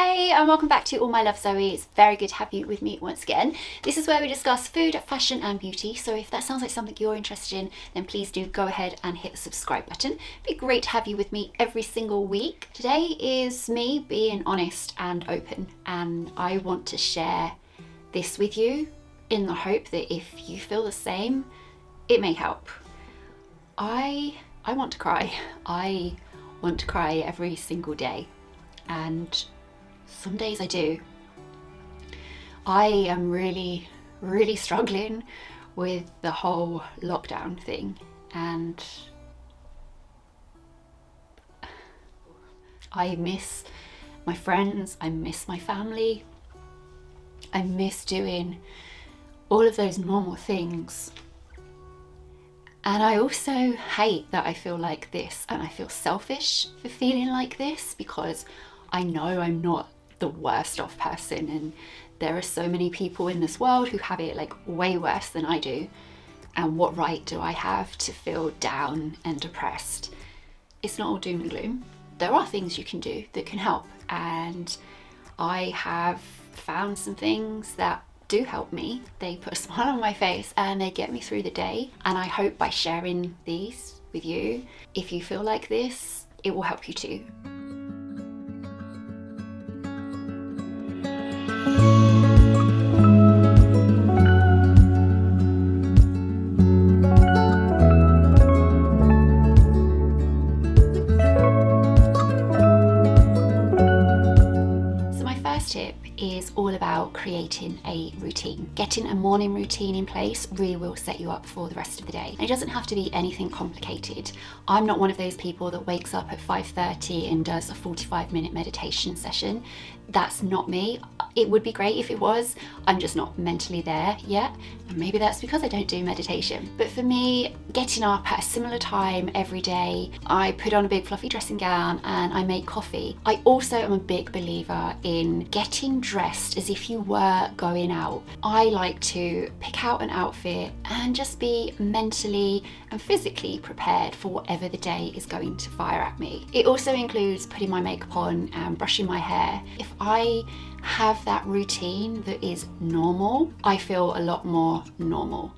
Hey, and welcome back to All My Love Zoe. It's very good to have you with me once again. This is where we discuss food, fashion and beauty. So if that sounds like something you're interested in, then please do go ahead and hit the subscribe button. It'd be great to have you with me every single week. Today is me being honest and open, and I want to share this with you in the hope that if you feel the same, it may help. I want to cry. I want to cry every single day, and some days I do. I am really struggling with the whole lockdown thing, and I miss my friends, I miss my family, I miss doing all of those normal things. And I also hate that I feel like this, and I feel selfish for feeling like this, because I know I'm not the worst off person, and there are so many people in this world who have it like way worse than I do. And what right do I have to feel down and depressed? It's not all doom and gloom. There are things you can do that can help, and I have found some things that do help me. They put a smile on my face and they get me through the day. And I hope by sharing these with you, if you feel like this, it will help you too. Tip is all about creating a routine. Getting a morning routine in place really will set you up for the rest of the day. And it doesn't have to be anything complicated. I'm not one of those people that wakes up at 5:30 and does a 45-minute meditation session. That's not me. It would be great if it was. I'm just not mentally there yet. And maybe that's because I don't do meditation. But for me, getting up at a similar time every day, I put on a big fluffy dressing gown and I make coffee. I also am a big believer in getting dressed as if you were going out. I like to pick out an outfit and just be mentally and physically prepared for whatever the day is going to fire at me. It also includes putting my makeup on and brushing my hair. If I have that routine that is normal, I feel a lot more normal.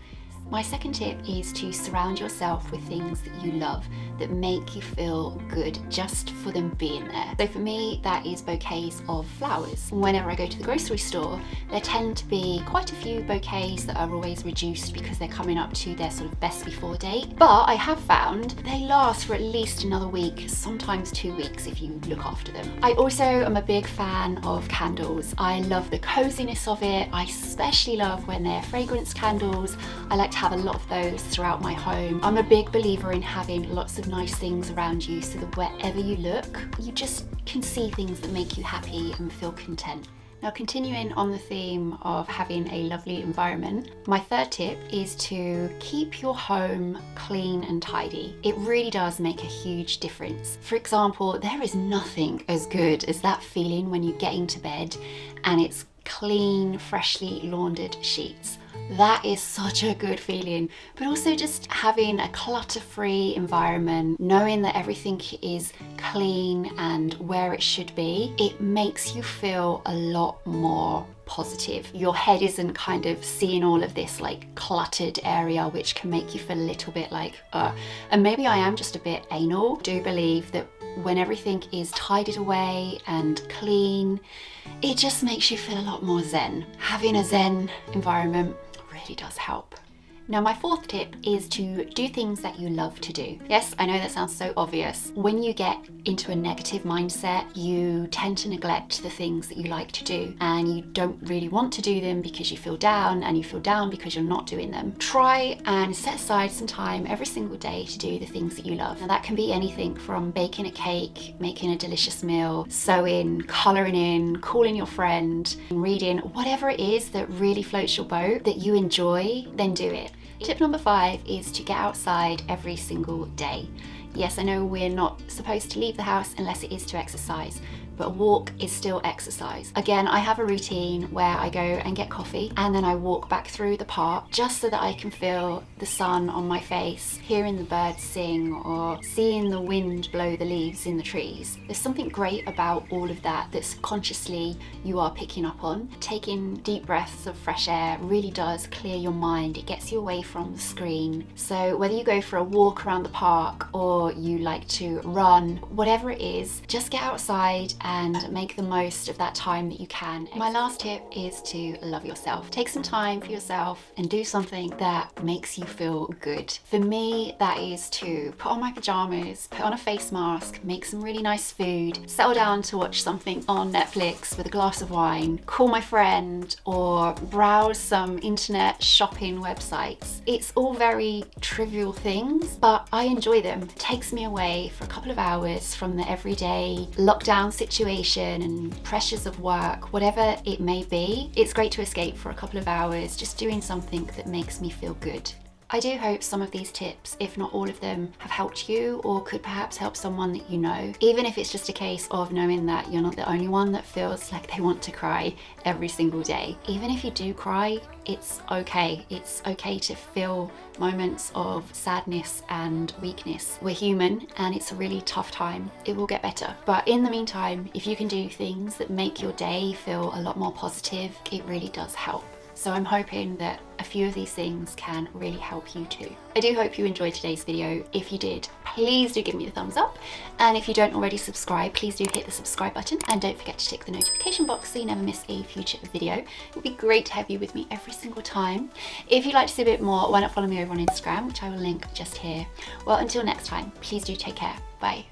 My second tip is to surround yourself with things that you love, that make you feel good just for them being there. So for me, that is bouquets of flowers. Whenever I go to the grocery store, there tend to be quite a few bouquets that are always reduced because they're coming up to their sort of best before date. But I have found they last for at least another week, sometimes 2 weeks if you look after them. I also am a big fan of candles. I love the coziness of it. I especially love when they're fragrance candles. I like to have a lot of those throughout my home. I'm a big believer in having lots of nice things around you so that wherever you look, you just can see things that make you happy and feel content. Now, continuing on the theme of having a lovely environment, my third tip is to keep your home clean and tidy. It really does make a huge difference. For example, there is nothing as good as that feeling when you get into bed and it's clean, freshly laundered sheets. That is such a good feeling. But also just having a clutter-free environment, knowing that everything is clean and where it should be, it makes you feel a lot more positive. Your head isn't kind of seeing all of this like cluttered area, which can make you feel a little bit like, and maybe I am just a bit anal. I do believe that when everything is tidied away and clean, it just makes you feel a lot more zen. Having a zen environment really does help. Now, my fourth tip is to do things that you love to do. Yes, I know that sounds so obvious. When you get into a negative mindset, you tend to neglect the things that you like to do, and you don't really want to do them because you feel down, and you feel down because you're not doing them. Try and set aside some time every single day to do the things that you love. Now, that can be anything from baking a cake, making a delicious meal, sewing, colouring in, calling your friend, reading, whatever it is that really floats your boat, that you enjoy, then do it. Tip number 5 is to get outside every single day. Yes, I know we're not supposed to leave the house unless it is to exercise, but a walk is still exercise. Again, I have a routine where I go and get coffee and then I walk back through the park just so that I can feel the sun on my face, hearing the birds sing or seeing the wind blow the leaves in the trees. There's something great about all of that that subconsciously you are picking up on. Taking deep breaths of fresh air really does clear your mind. It gets you away from the screen. So whether you go for a walk around the park or you like to run, whatever it is, just get outside and make the most of that time that you can. My last tip is to love yourself. Take some time for yourself and do something that makes you feel good. For me, that is to put on my pajamas, put on a face mask, make some really nice food, settle down to watch something on Netflix with a glass of wine, call my friend, or browse some internet shopping websites. It's all very trivial things, but I enjoy them. It takes me away for a couple of hours from the everyday lockdown situation and pressures of work, whatever it may be. It's great to escape for a couple of hours, just doing something that makes me feel good. I do hope some of these tips, if not all of them, have helped you or could perhaps help someone that you know. Even if it's just a case of knowing that you're not the only one that feels like they want to cry every single day. Even if you do cry, it's okay. It's okay to feel moments of sadness and weakness. We're human and it's a really tough time. It will get better. But in the meantime, if you can do things that make your day feel a lot more positive, it really does help. So I'm hoping that a few of these things can really help you too. I do hope you enjoyed today's video. If you did, please do give me a thumbs up. And if you don't already subscribe, please do hit the subscribe button and don't forget to tick the notification box so you never miss a future video. It would be great to have you with me every single time. If you'd like to see a bit more, why not follow me over on Instagram, which I will link just here. Well, until next time, please do take care. Bye.